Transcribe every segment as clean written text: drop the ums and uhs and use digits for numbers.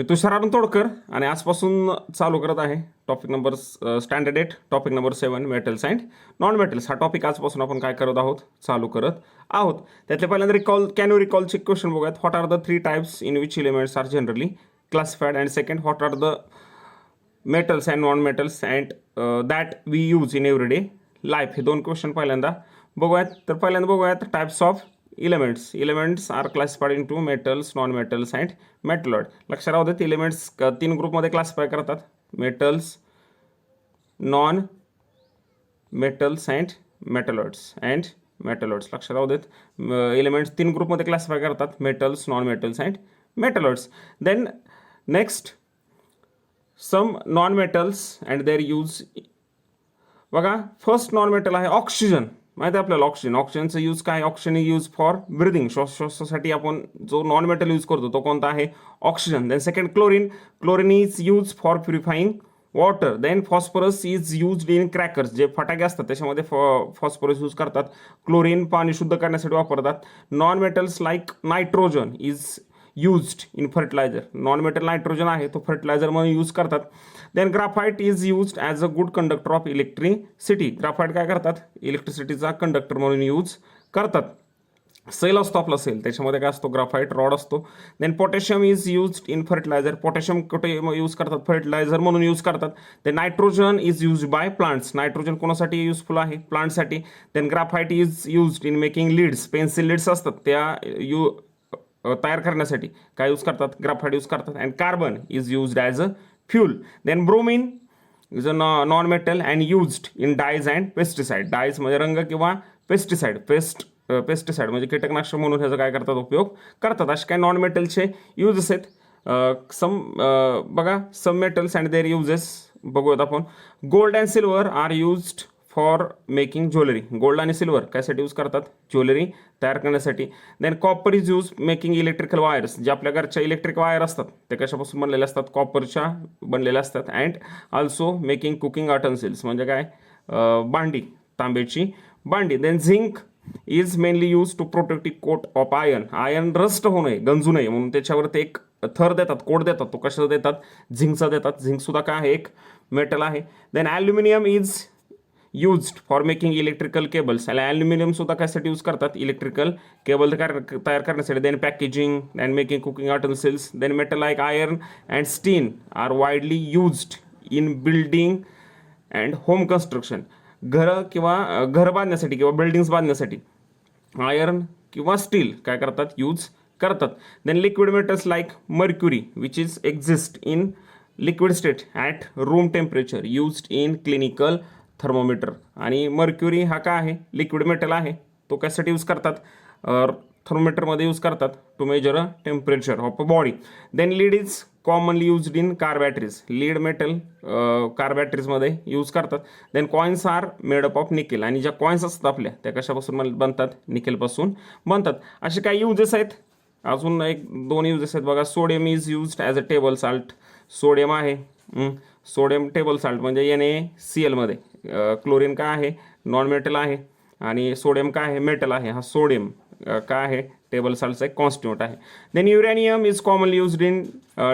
तुषार तोडकर आणि आजपासून चालू करत आहे topic number standard 8 topic number 7 metals and non metals. हा टॉपिक आजपासून आपण काय करत आहोत, चालू करत आहोत. त्यातले पहिल्यांदा कॅन यू रिकॉलचे क्वेश्चन बघूयात. What are the 3 types in which elements are generally classified, and second what are the metals and non metals and that we use in everyday life. हे 2 क्वेश्चन पहिल्यांदा बघूयात. तर पहिल्यांदा बघूयात types of elements. Elements are classified into metals, non metals and metalloid. लक्षात राहू देत, elements 3 ग्रुपमध्ये क्लासिफाय करतात. Metals, non metals and metalloids. लक्षात राहू देत, एलिमेंट्स 3 ग्रुपमध्ये क्लासिफाय करतात. Metals, non metals and metalloids. Then next some non metals and their use. बघा, फर्स्ट नॉन मेटल आहे ऑक्सिजन. माहिती आहे आपल्याला ऑक्सिजनचं यूज काय? ऑक्सिजन यूज फॉर ब्रिदिंग, श्वासासाठी आपण जो नॉन मेटल यूज करतो तो कोणता आहे? Oxygen. Then second chlorine is use for purifying water. Then phosphorus is used in crackers. जे फटाके असतात त्याच्यामध्ये फॉस्फरस यूज करतात. क्लोरीन पाणी शुद्ध करण्यासाठी वापरतात. Non metals like nitrogen is used in fertiliser. Non metal nitrogen आहे तो फर्टिलायझर म्हणून यूज करतात. Then graphite is used as a good conductor of electricity. Graphite काय करतात? इलेक्ट्रिसिटीचा कंडक्टर म्हणून यूज करतात. सेल असतो आपला सेल, त्याच्यामध्ये काय असतो? ग्राफाईट रॉड असतो. Then potassium is used in fertiliser. Potassium कुठे यूज करतात? फर्टिलायझर म्हणून यूज करतात. Then nitrogen is used by plants. Nitrogen कोणासाठी युजफुल आहे? प्लांटसाठी. Then graphite is used in making leads. Pencil leads असतात त्या तयार करण्यासाठी काय यूज करतात? ग्राफाईट यूज करतात. And carbon is used as a fuel. Then bromine is a non metal and used in dyes and pesticide. Dyes म्हणजे रंग किंवा पेस्टिसाइड. पेस्टिसाइड म्हणजे कीटकनाशक म्हणून ह्याचा काय करतात? उपयोग करतात. असे काय नॉन मेटलचे यूजेस आहेत. बघा, some metals and their uses बघूयात आपण. Gold and silver are used for making jewellery. Gold आणि सिल्वर कायसाठी यूज करतात? ज्वेलरी तयार करण्यासाठी. Then copper is use making electrical wires. जे आपल्या घरच्या इलेक्ट्रिक वायर असतात ते कशापासून बनलेले असतात? कॉपरच्या बनलेल्या असतात. And also making cooking utensils म्हणजे काय? भांडी, तांब्याची भांडी. Then zinc is mainly use to protect coat of iron. Iron rust होऊ नये, गंजू नये म्हणून त्याच्यावरती एक थर देतात, कोट देतात. तो कशाचा देतात? झिंकचा देतात. झिंक सुद्धा काय आहे? एक मेटल आहे. Then aluminium is used for making electrical cables. Aluminium सुद्धा कशासाठी यूज करतात? इलेक्ट्रिकल केबल तयार करण्यासाठी. Then packaging and making cooking utensils. Then metal like iron and steel are widely used in building and home construction. घर बांधण्यासाठी किंवा buildings बांधण्यासाठी iron किंवा स्टील काय करतात? यूज करतात. Then liquid metals like mercury which is exist in liquid state at room temperature used in clinical thermometer. आणि mercury हा काय आहे? लिक्विड मेटल आहे. तो कशासाठी यूज करतात? थर्मोमीटरमध्ये यूज करतात to measure a temperature of a body. Then lead is commonly used in car batteries. Lead metal car बॅटरीजमध्ये यूज करतात. Then coins are made up of nickel. आणि ज्या कॉईन्स असतात आपल्या त्या कशापासून बनतात? निकेलपासून बनतात. असे काही युजेस आहेत. अजून 1-2 युजेस आहेत बघा. Sodium is used as a table salt. Sodium आहे, सोडियम टेबल साल्ट म्हणजे NaCl मध्ये. क्लोरीन काय आहे? नॉन मेटल आहे. आणि सोडियम काय आहे? मेटल आहे. हा सोडियम काय आहे? टेबल साल्टचा एक कॉन्स्टिट्यूट आहे. Then uranium is commonly used in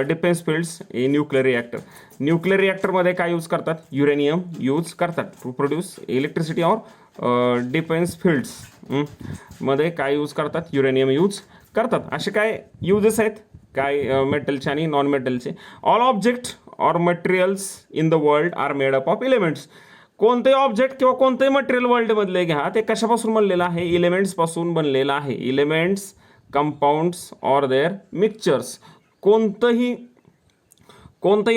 defence fields in nuclear reactor. Nuclear रिॲक्टरमध्ये काय यूज करतात? युरेनियम यूज करतात to produce electricity or defence fields मध्ये काय यूज करतात? युरेनियम यूज करतात. असे काय युजेस आहेत काय मेटलचे आणि नॉन मेटलचे. All object or materials in the world are made up of elements. कोणतेही ऑब्जेक्ट किंवा कोणतेही मटेरियल वर्ल्डमधले घ्या, ते कशापासून बनलेलं आहे? एलिमेंट्सपासून बनलेलं आहे. Elements, compounds or their mixtures. कोणतंही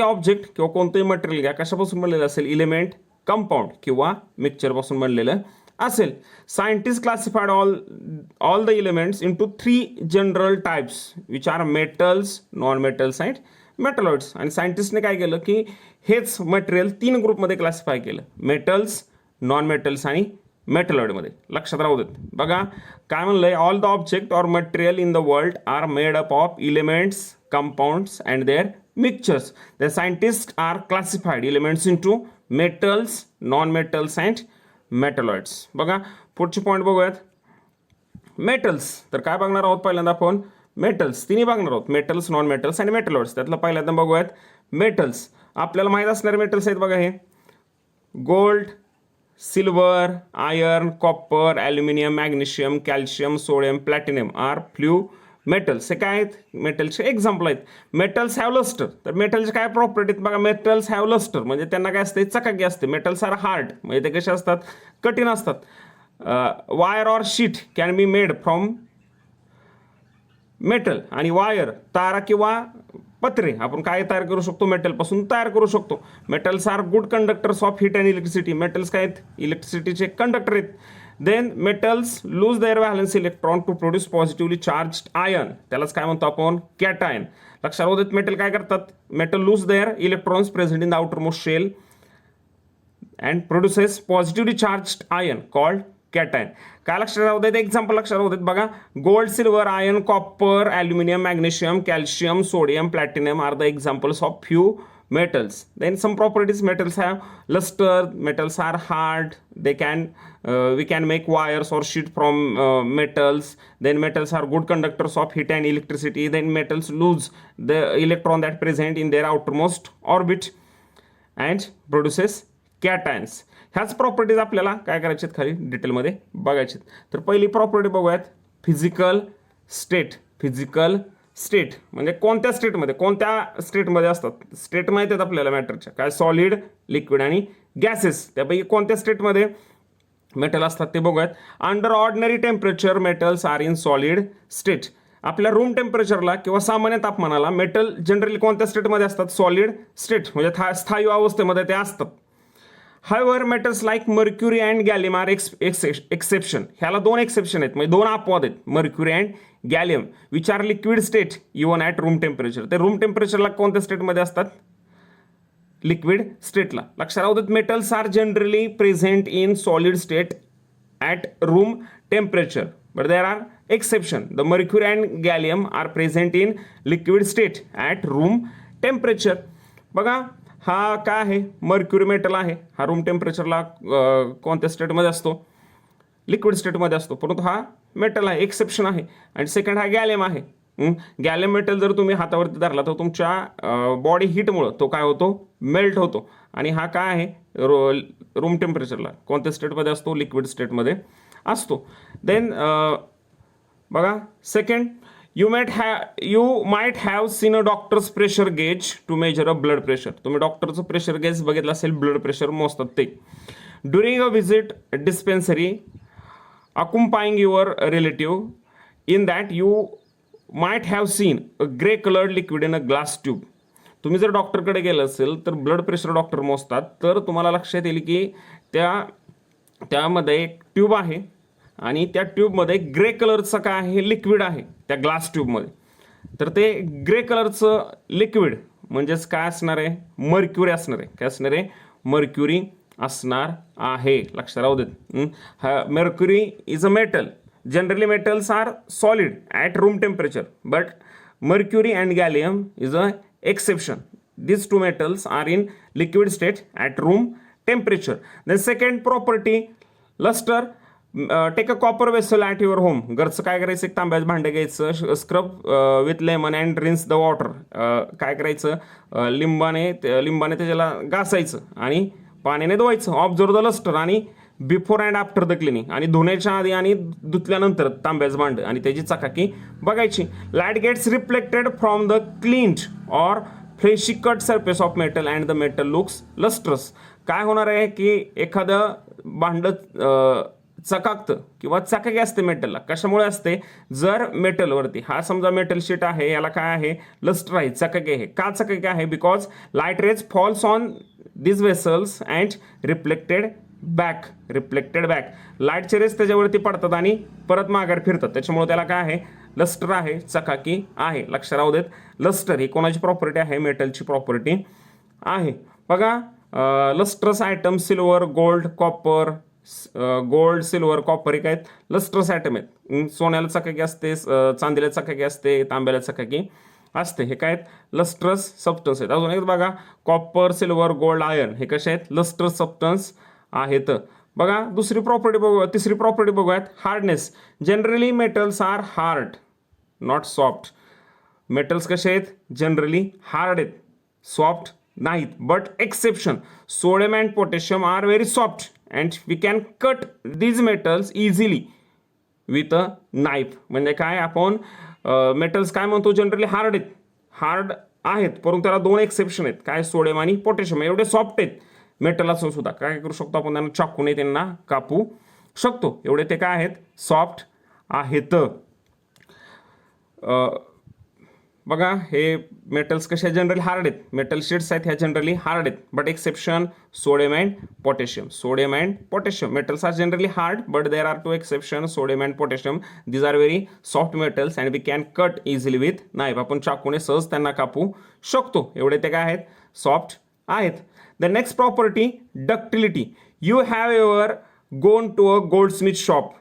ऑब्जेक्ट किंवा कोणतंही मटेरियल घ्या, कशापासून बनलेलं असेल? एलिमेंट, कंपाऊंड किंवा मिक्सचरपासून बनलेलं असेल. Scientist classified all the elements into 3 general types which are metals, non metals and metalloids. आणि सायंटिस्टने काय केलं की हेच मटेरियल 3 ग्रुपमध्ये क्लासिफाय केलं. मेटल्स, नॉन मेटल्स आणि मेटलॉइडमध्ये. लक्षात राहू देत. बघा काय म्हणलंय? All the object or material in the world are made up of elements, compounds and their mixtures. The scientist are classified elements into metals, non metals and metalloids. बघा पुढचे point बघूयात. मेटल्स तर काय बघणार आहोत? पहिल्यांदा आपण मेटल्स तिन्ही बघणार आहोत, मेटल्स, नॉन मेटल्स आणि मेटलॉइड्स. त्यातलं पहिल्यांदा बघूयात मेटल्स. आपल्याला माहीत असणारे मेटल्स आहेत बघा, हे gold, silver, iron, copper, aluminium, magnesium, calcium, sodium, platinum are few metals. हे काय आहेत? मेटल्सचे एक्झाम्पल आहेत. Metals have lustre. तर मेटलचे काय प्रॉपर्टी आहेत बघा, मेटल्स हॅव लस्टर म्हणजे त्यांना काय असते, चकाकी असते. मेटल्स आर हार्ड म्हणजे ते कसे असतात, कठीण असतात. Wire or sheet can be made from metal. आणि वायर, तारा किंवा पत्रे आपण काय तयार करू शकतो, मेटलपासून तयार करू शकतो. Metals are good conductors of heat and electricity. Metals काय आहेत, इलेक्ट्रिसिटीचे कंडक्टर आहेत. Then metals lose their valence electron to produce positively charged ion. त्यालाच काय म्हणतो आपण, कॅटायन. लक्षात राहू देत, मेटल काय करतात, metal lose their electrons present in the outermost shell and produces positively charged ion called cation. काय लक्षात राहू देत, एक्झाम्पल लक्षात राहू देत बघा, gold, silver, iron, copper, aluminium, magnesium, calcium, sodium, platinum are the examples of few metals. Then some properties, metals have luster, metals are hard, they can we can make wires or sheet from metals. Then metals are good conductors of heat and electricity. Then metals lose the electron that present in their outermost orbit and produces cations. ह्याच properties आपल्याला काय करायच्यात खाली डिटेलमध्ये बघायच्यात. तर पहिली property बघूयात, physical state. Physical state म्हणजे कोणत्या स्टेटमध्ये, कोणत्या स्टेटमध्ये असतात. स्टेट माहिती आहेत आपल्याला मॅटरच्या, काय सॉलिड, लिक्विड आणि गॅसेस. त्यापैकी कोणत्या स्टेटमध्ये मेटल असतात ते बघूयात. Under ordinary temperature metals are in solid state. आपल्या रूम टेम्परेचरला किंवा सामान्य तापमानाला मेटल जनरली कोणत्या स्टेटमध्ये असतात, सॉलिड स्टेट म्हणजे स्थायू अवस्थेमध्ये ते असतात. However, metals like mercury and gallium are exception. ह्याला दोन एक्सेप्शन आहेत, म्हणजे दोन अपवाद आहेत, mercury and gallium, which are liquid state even at room temperature. ते रूम टेम्परेचरला कोणत्या स्टेटमध्ये असतात, लिक्विड स्टेटला. लक्षात राहू देत, metals are generally present in solid state at room temperature, but there are exception. The mercury and gallium are present in liquid state at room temperature. बघा, हा काय आहे, मर्क्युरी मेटल आहे. हा रूम टेम्परेचरला कोणत्या स्टेटमध्ये असतो, लिक्विड स्टेटमध्ये असतो, परंतु हा मेटल आहे, एक्सेप्शन आहे. आणि सेकंड हा गॅलियम आहे. गॅलियम मेटल जर तुम्ही हातावरती धरला तर तुमच्या बॉडी हीटमुळं तो काय होतो, मेल्ट होतो. आणि हा काय आहे, रूम टेम्परेचरला कोणत्या स्टेटमध्ये असतो, लिक्विड स्टेटमध्ये असतो. देन बघा, second, you might have seen a doctor's pressure gauge to measure a blood pressure. तुम्ही डॉक्टरचं प्रेशर गेज बघितलं असेल, ब्लड प्रेशर मोजतात ते. During a visit dispensary accompanying your relative in that you might have seen a grey coloured liquid in a glass tube. तुम्ही जर डॉक्टरकडे गेलं असेल तर ब्लड प्रेशर डॉक्टर मोजतात, तर तुम्हाला लक्षात येईल की त्यामध्ये एक ट्यूब आहे आणि त्या ट्यूबमध्ये ग्रे कलरचं काय आहे, लिक्विड आहे त्या ग्लास ट्यूबमध्ये. तर ते ग्रे कलरचं लिक्विड म्हणजेच काय असणार आहे, मर्क्युरी असणार आहे. काय असणार आहे, मर्क्युरी असणार आहे. लक्षात राहू देत, mercury is a metal. Generally metals are solid at room temperature, but mercury and gallium is a exception. these two metals are in liquid state at room temperature. Then second property, luster. Take a copper vessel at your home. घरचं काय करायचं, एक तांब्याचं भांडं घ्यायचं, scrub with lemon and rinse the water. काय करायचं, लिंबाने त्याच्याला घासायचं आणि पाण्याने धुवायचं. Observe the lustre. आणि before and after the cleaning, आणि धुण्याच्या आधी आणि धुतल्यानंतर तांब्याचं भांडं आणि त्याची चकाकी बघायची. Light gets reflected from the cleaned or freshly cut surface of metal and the metal looks lustrous. काय होणार आहे की एखादं भांडं चकाकतं किंवा चकाकी असते मेटलला. कशामुळे असते, जर मेटलवरती, हा समजा मेटल शीट आहे, याला काय आहे, लस्टर आहे, चकाकी आहे. का चकाकी आहे, because light rays falls on this vessels and reflected back. लाईटचे रेज त्याच्यावरती पडतात आणि परत माघार फिरतात, त्याच्यामुळे त्याला काय आहे, लस्टर आहे, चकाकी आहे. लक्षात राहू देत, लस्टर ही कोणाची प्रॉपर्टी आहे, मेटलची प्रॉपर्टी आहे. बघा, lustrous item silver, gold, copper. Gold, silver, copper हे काय आहेत, लस्ट्रस आयटम आहेत. सोन्याला चकाकी असते, चांदीला चकाकी असते, तांब्याला चकाकी असते. हे काय आहेत, लस्ट्रस सबस्टन्स आहेत. अजून एक बघा, कॉपर, सिल्वर, गोल्ड, आयर्न हे कसे आहेत, लस्ट्रस सबस्टन्स आहेत. बघा, तिसरी प्रॉपर्टी बघूयात, hardness. Generally metals are hard not soft. Metals कसे आहेत, जनरली हार्ड आहेत, सॉफ्ट नाहीत. But exception, sodium and potassium are very soft and we can cut these metals easily with a knife. म्हणजे काय, आपण मेटल्स काय म्हणतो, जनरली हार्ड आहेत, परंतु त्याला दोन एक्सेप्शन आहेत. काय, सोडियम आणि पोटॅशियम एवढे सॉफ्ट आहेत मेटल असून सुद्धा काय करू शकतो आपण, त्यांना चाकूने त्यांना कापू शकतो. एवढे ते काय आहेत, सॉफ्ट आहेत. बघा हे मेटल्स कसे जनरली हार्ड आहेत, मेटल शीट्स आहेत ह्या जनरली हार्ड आहेत. But exception sodium and potassium. Sodium and potassium metals are generally hard, but there are two exception, sodium and potassium. These are very soft metals and we can cut easily with knife. आपण चाकूने सहज त्यांना कापू शकतो. एवढे ते काय आहेत, सॉफ्ट आहेत. The next property, ductility. You have ever gone to a goldsmith shop.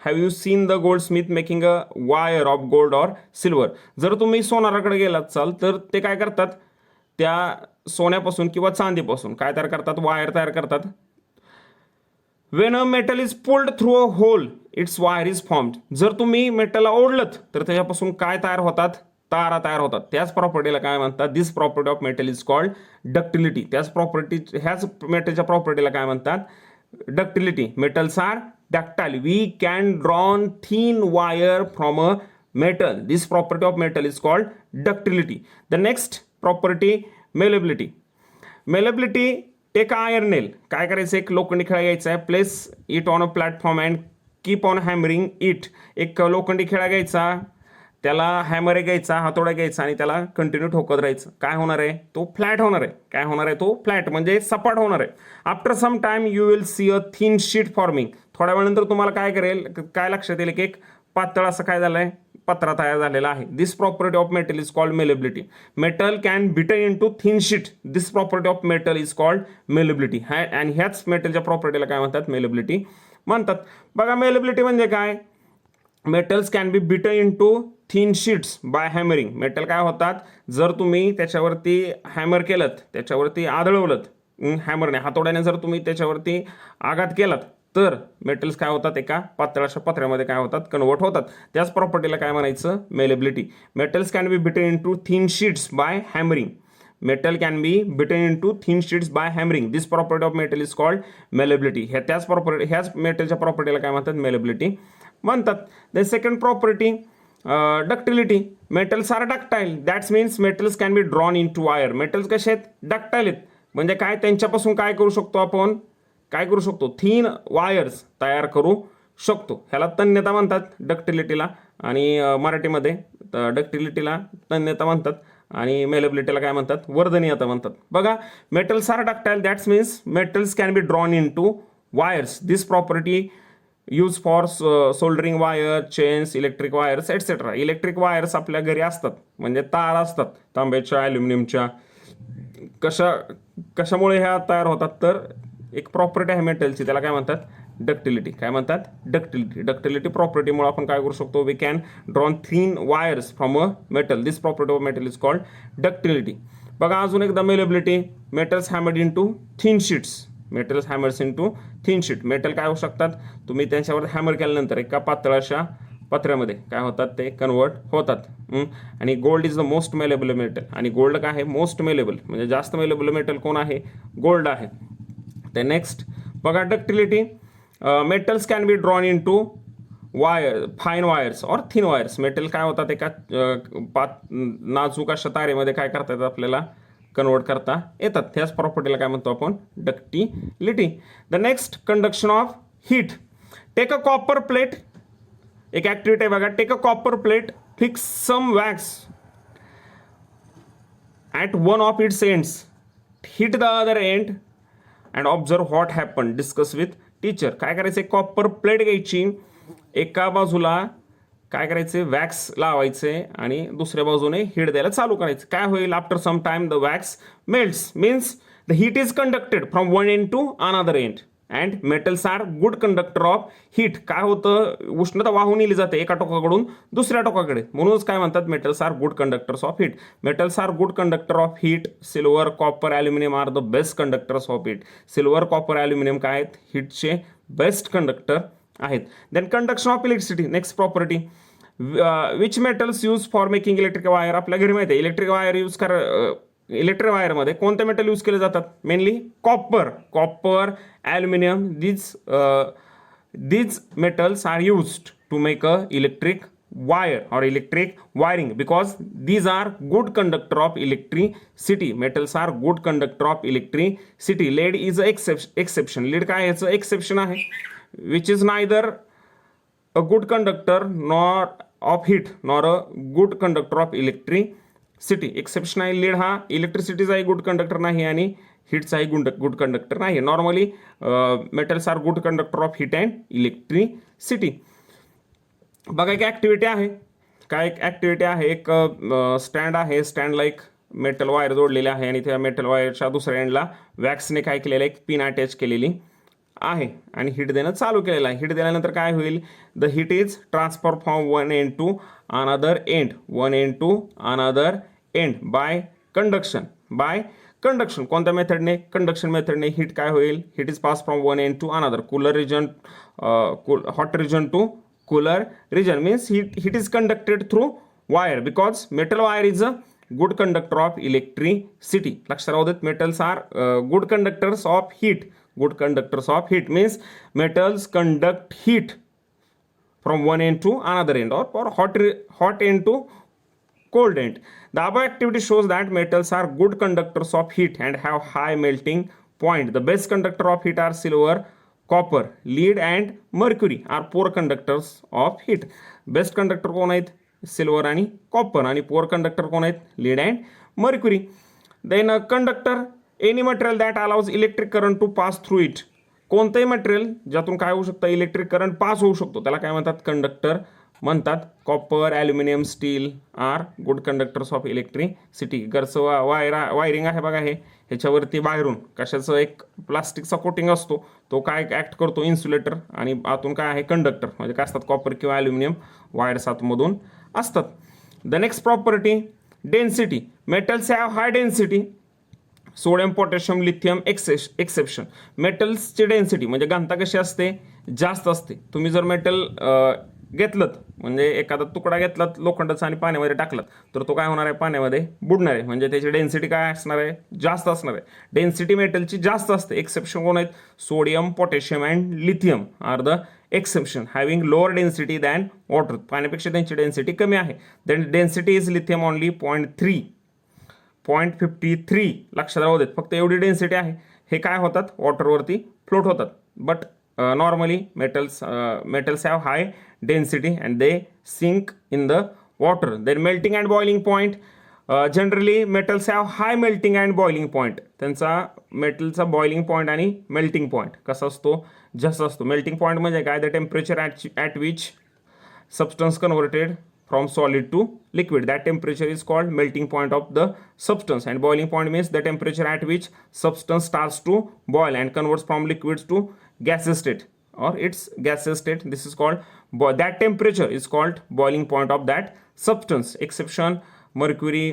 Have you seen the goldsmith making a wire of gold or silver. जर तुम्ही सोनाराकडे गेलात चाल तर ते काय करतात, त्या सोन्यापासून किंवा चांदीपासून काय तयार करतात, वायर तयार करतात. When a metal is pulled through a whole it's wire is formed. जर तुम्ही मेटलला ओढलत तर त्याच्यापासून काय तयार होतात, तारा तयार होतात. त्याच प्रॉपर्टीला काय म्हणतात, this property of metal is called ductility. ह्याच मेटलच्या प्रॉपर्टीला काय म्हणतात, ductility. Metals are ductile. We can draw thin wire from a metal. This property of metal is called ductility. The next property, malleability. Malleability, take a iron nail. काय करायचं, एक लोखंडी खिळा घ्यायचा आहे, place it on a platform and keep on hammering it. एक लोखंडी खिळा घ्यायचा, त्याला हॅमर घ्यायचा, हातोडा घ्यायचा आणि त्याला कंटिन्यू ठोकत राहायचं. काय होणार आहे, तो फ्लॅट होणार आहे. काय होणार आहे, तो फ्लॅट म्हणजे सपाट होणार आहे. After some time you will see a thin sheet forming. थोड्या वेळानंतर तुम्हाला काय लक्षात येईल की एक पातळ असं काय झालंय, पत्रा तयार झालेला आहे. This property of metal is called malleability. Metal can beaten in to thin sheet. This property of metal is called malleability. आणि ह्याच मेटलच्या प्रॉपर्टीला काय म्हणतात, मेलेबिलिटी म्हणतात. बघा मेलेबिलिटी म्हणजे काय, metals can be beaten in to thin sheets by hammering. Metal काय होतात, जर तुम्ही त्याच्यावरती हॅमर केलं, त्याच्यावरती आदळवलं हॅमरने, हातोड्याने जर तुम्ही त्याच्यावरती आघात केलात तर मेटल्स काय होतात, एका पातळाच्या पत्र्यामध्ये काय होतात, कन्वर्ट होतात. त्याच प्रॉपर्टीला काय म्हणायचं, malleability. Metals can be beaten in to thin sheets by hammering. Metal can be beaten in to thin sheets by hammering. This property of metal is called malleability. ह्याच मेटलच्या प्रॉपर्टीला काय म्हणतात, मेलेबिलिटी म्हणतात. The second property, ductility. Metals are ductile. That's means metals can be drawn into wire. Metals कसे आहेत, ductile आहेत. म्हणजे काय, त्यांच्यापासून काय करू शकतो आपण, काय करू शकतो, थिन वायर्स तयार करू शकतो. ह्याला तन्यता म्हणतात, डक्टिलिटीला. आणि मराठीमध्ये डक्टिलिटीला तन्यता म्हणतात आणि मेलेबिलिटीला काय म्हणतात, वर्धनीयता म्हणतात. बघा, metals are ductile. That's means metals can be drawn into wires. This property use for soldering wire, chains, electric wires etcetera. Electric wires आपल्या घरी असतात, म्हणजे तार असतात तांब्याच्या, ॲल्युमिनियमच्या. कशामुळे ह्या तयार होतात, तर एक प्रॉपर्टी आहे मेटलची, त्याला काय म्हणतात, डक्टिलिटी. काय म्हणतात, डक्टिलिटी. डक्टिलिटी प्रॉपर्टीमुळे आपण काय करू शकतो, we can drawn thin wires from a metal. This property of metal is called ductility. बघा अजून एकदा malleability. Metals hammered in to thin sheets. Metals hammers in to thin sheet. Metal काय होऊ शकतात, तुम्ही त्यांच्यावर हॅमर केल्यानंतर एका पातळाच्या पत्र्यामध्ये काय होतात, ते कन्वर्ट होतात. आणि gold is the most malleable metal. आणि गोल्ड काय आहे, मोस्ट मेलेबल, म्हणजे जास्त मेलेबल मेटल कोण आहे, गोल्ड आहे. ते नेक्स्ट बघा, ductility. Metals can be drawn into wire, fine wires or thin wires. Metal काय होतात, एका नाजूक अशा तारेमध्ये काय करता येतात, आपल्याला कन्वर्ट करता येतात. त्याच प्रॉपर्टीला काय म्हणतो आपण, ductility. The next, conduction of heat. Take a copper plate. एक ऍक्टिव्हिटी आहे बघा, take a copper plate, fix some wax at one of its ends, heat the other end and observe what happen, discuss with teacher. काय करायचं, copper plate घ्यायची, एका बाजूला काय करायचे, वॅक्स लावायचे आणि दुसऱ्या बाजूने हीट द्यायला चालू करायचं. काय होईल, after some time the wax melts. Means the heat is conducted from one end to another end and metals are good conductor of heat. काय होतं, उष्णता वाहून नेली जाते एका टोकाकडून दुसऱ्या टोकाकडे, म्हणूनच काय म्हणतात, metals are good conductors of heat. Metals are good conductor of heat. Silver, copper, aluminium are the best conductors of heat. Silver, copper, aluminium काय आहेत, हीटचे बेस्ट कंडक्टर आहेत. Then conduction of electricity. Next property, which metals use for making electric wire. आपल्या घरी माहिती आहे electric wire use कर electric वायरमध्ये कोणते मेटल यूज केले जातात. Mainly copper aluminium. these metals are used to make a electric wire or electric wiring because these are good conductor of electricity. Metals are good conductor of electricity. Lead is a exception. lead काय याचं exception आहे, which is neither a good conductor nor of heat nor a good conductor of electricity. Exception आहे, lead हा इलेक्ट्रिसिटीचाही good conductor नाही आणि हीटचाही good conductor नाही. Normally metals are good conductor of heat and electricity. बघा एक ॲक्टिव्हिटी आहे, काय एक ॲक्टिव्हिटी आहे, एक स्टँड आहे, स्टँड लाईक मेटल वायर जोडलेली आहे आणि त्या मेटल वायरच्या दुसऱ्या एंडला वॅक्सने काय केलेलं आहे, एक पिन अटॅच केलेली आहे आणि हीट देणं चालू केलेलं आहे. हीट दिल्यानंतर काय होईल, the heat is transfer from one end to another end by conduction. कोणत्या मेथडने, कंडक्शन मेथडने हीट काय होईल, heat is pass from one end to another, cooler region hot region to cooler region. Means heat is conducted through wire because metal wire is a good conductor of electricity. लक्षात राहू देत, metals are good conductors of heat. Good conductors of heat means metals conduct heat from one end to another end or hot end to cold end. The above activity shows that metals are good conductors of heat and have high melting point. The best conductor of heat are silver, copper, lead and mercury are poor conductors of heat. Best conductor कोण आहेत, silver आणि copper, आणि pour conductor कोण आहेत, lead and mercury. Then conductor, any material that allows electric current to pass through it. कोणतंही material ज्यातून काय होऊ शकतं, इलेक्ट्रिक करंट पास होऊ शकतो, त्याला काय म्हणतात, कंडक्टर म्हणतात. Copper, aluminium, steel are good conductors of electricity. घरचं वायरिंग आहे बघा, हे ह्याच्यावरती बाहेरून कशाचं एक प्लास्टिकचा कोटिंग असतो, तो काय ॲक्ट करतो, इन्सुलेटर, आणि आतून काय आहे, कंडक्टर. म्हणजे काय असतात, कॉपर किंवा ॲल्युमिनियम वायर्स आतमधून असतात. The next property, density. Metals have high density. Sodium, potassium, lithium exception. मेटल्सची डेन्सिटी म्हणजे घनता कशी असते, जास्त असते. तुम्ही जर मेटल घेतलं, म्हणजे एखादा तुकडा घेतलात लोखंडाचा आणि पाण्यामध्ये टाकलात, तर तो काय होणार आहे, पाण्यामध्ये बुडणार आहे. म्हणजे त्याची डेन्सिटी काय असणार आहे, जास्त असणार आहे. डेन्सिटी मेटलची जास्त असते. एक्सेप्शन कोण आहेत, sodium, potassium and lithium are the exception. Having lower density than water. पाण्यापेक्षा त्यांची डेन्सिटी कमी आहे. Then density is lithium only 0.53. लक्षात राहू देत, फक्त एवढी डेन्सिटी आहे. हे काय होतात, वॉटरवरती फ्लोट होतात. But normally metals have high density and they sink in the water. Then melting and boiling point. Generally metals have high melting and boiling point. त्यांचा मेटलचा बॉइलिंग पॉईंट आणि मेल्टिंग पॉईंट कसा असतो, जास्त असतो. मेल्टिंग पॉईंट म्हणजे काय, the temperature at which substance converted from solid to liquid. That temperature is called melting point of the substance. And boiling point means the temperature at which substance starts to boil and converts from liquids to gaseous state or its gaseous state. This is called that temperature is called boiling point of that substance. Exception, mercury,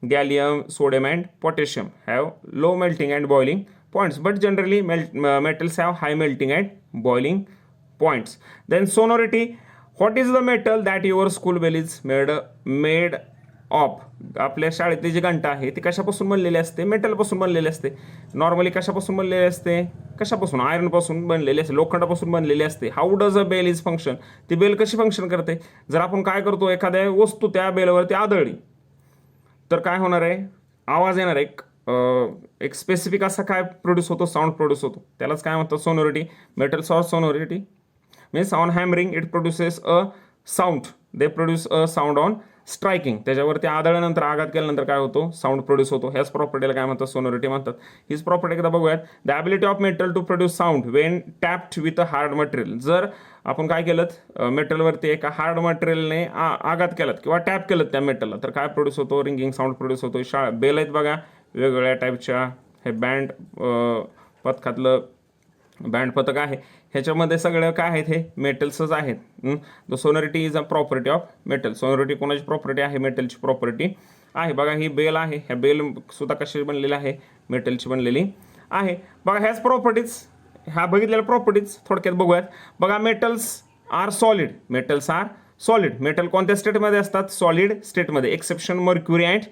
gallium, sodium and potassium have low melting and boiling points, but generally metals have high melting and boiling points. Then sonority. What is the metal that your school bell is made of? आपल्या शाळेतली जी घंटा आहे ती कशापासून बनलेली असते, मेटलपासून बनलेली असते. नॉर्मली कशापासून बनलेली असते, कशापासून, आयर्नपासून बनलेली असते, लोखंडापासून बनलेली असते. How does a bell is function. ती बेल कशी फंक्शन करते, जर आपण काय करतो, एखाद्या वस्तू त्या बेलवरती आदळली तर काय होणार आहे, आवाज येणार आहे. एक स्पेसिफिक असा काय प्रोड्यूस होतो, साऊंड प्रोड्यूस होतो, त्यालाच काय म्हणतात, sonority. Metals or sonority means on hammering it produces a sound. They produce a sound on striking. त्याच्यावरती आदळल्यानंतर, आघात केल्यानंतर काय होतो, साऊंड प्रोड्यूस होतो. ह्याच प्रॉपर्टीला काय म्हणतात, सोनोरिटी म्हणतात. हीच प्रॉपर्टी एकदा बघूयात. The ability of metal to produce sound when tapped with a hard material. जर आपण काय केलं, मेटलवरती एका हार्ड मटेरियलने आघात केलात किंवा टॅप केलं त्या मेटलला, तर काय प्रोड्यूस होतो, रिंगिंग साऊंड प्रोड्यूस होतो. बेल आहेत बघा वेगवेगळ्या टाईपच्या, हे बँड पथकातलं बँड पथक आहे, ह्याच्यामध्ये सगळं काय आहेत, हे मेटल्सच आहेत. The sonority is a property of metal. Sonority कोणाची प्रॉपर्टी आहे, मेटलची प्रॉपर्टी आहे. बघा ही बेल आहे, ह्या बेल सुद्धा कशी बनलेली आहे, मेटलची बनलेली आहे. बघा ह्याच प्रॉपर्टीज, ह्या बघितलेल्या प्रॉपर्टीज थोडक्यात बघूयात. बघा metals are solid. Metals are solid. Metal कोणत्या स्टेटमध्ये असतात? सॉलिड स्टेटमध्ये. Exception mercury and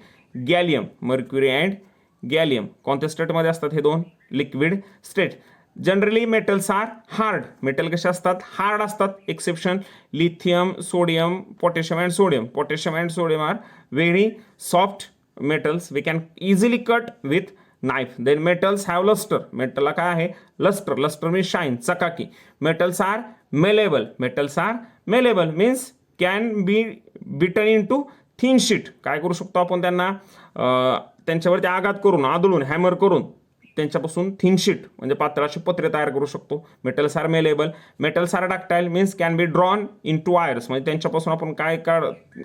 gallium. Mercury and gallium कोणत्या स्टेटमध्ये असतात? हे दोन liquid state. Generally metals are hard. Metal कसे असतात? हार्ड असतात. Exception lithium, sodium, potassium and sodium. Potassium and sodium are very soft metals. We can easily cut with knife. Then metals have lustre. मेटलला काय आहे? Lustre. Lustre means shine, चकाकी. Metals are malleable. Metals are malleable means can be beaten in to thin sheet. काय करू शकतो आपण त्यांना? त्यांच्यावरती आघात करून, आदळून, हॅमर करून त्यांच्यापासून थिन शीट म्हणजे पातळ अशी पत्रे तयार करू शकतो. Metals are malleable. Metals are ductile means can be drawn into wires. म्हणजे त्यांच्यापासून आपण काय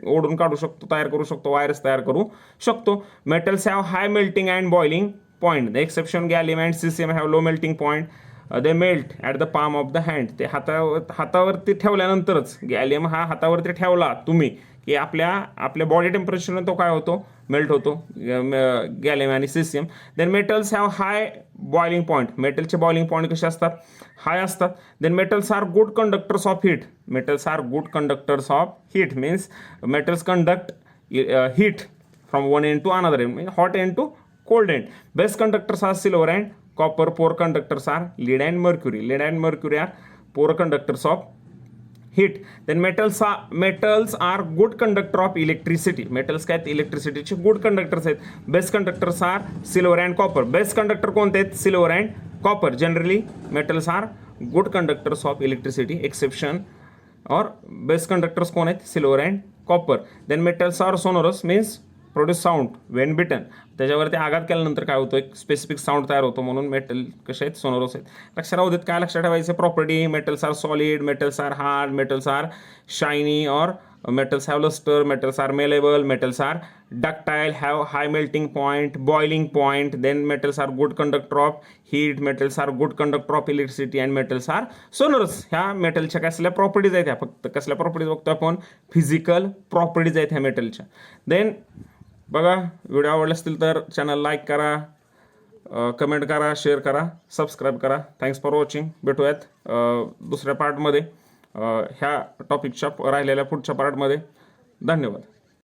ओढून काढू शकतो, तयार करू शकतो, वायर्स तयार करू शकतो. Metals have high melting and boiling point. The exception gallium and caesium have low melting point. They melt at the palm of the hand. ते हातावरती ठेवल्यानंतरच, गॅलियम हा हातावरती ठेवला तुम्ही की आपल्या बॉडी टेम्परेचरनं तो काय होतो? मेल्ट होतो. गॅलियम आणि caesium. Then metals have high boiling point. मेटलचे बॉइलिंग पॉईंट कसे असतात? हाय असतात. Then metals are good conductors of heat. Metals are good conductors of heat means metals conduct heat from one end to another end, mean hot end to cold end. Best conductors are silver and copper. Poor conductors are lead and mercury. Lead and mercury are poor conductors of heat. Then metals are good conductor of electricity. Metals काय? इलेक्ट्रिसिटीचे good conductors आहेत. Best conductors are silver and copper. Best conductor कोणते आहेत? Silver and copper. Generally metals are good conductors of electricity. Exception और best conductors कोण आहेत? Silver and copper. Then metals are sonorous means produce sound when beaten. त्याच्यावरती आघात केल्यानंतर काय होतं? एक स्पेसिफिक साऊंड तयार होतो. म्हणून मेटल कसे आहेत? सोनोरस आहेत. लक्षात राहू देत. काय लक्षात ठेवायचं? Property. Metals are solid, metals are hard, metals are shiny और metals have luster, metals are malleable, metals are ductile, have high melting point, boiling point. Then metals are good conductor of heat, metals are good conductor of electricity, and metals are sonorous. ह्या मेटलच्या कसल्या properties आहेत? ह्या फक्त कसल्या properties बघतो आपण? Physical properties आहेत ह्या मेटलच्या. देन बघा, व्हिडिओ आवडले असतील तर चॅनल लाईक करा, कमेंट करा, शेअर करा, सबस्क्राईब करा. Thanks for watching. भेटूयात दुसऱ्या पार्टमध्ये ह्या टॉपिकच्या राहिलेल्या पुढच्या पार्टमध्ये. धन्यवाद.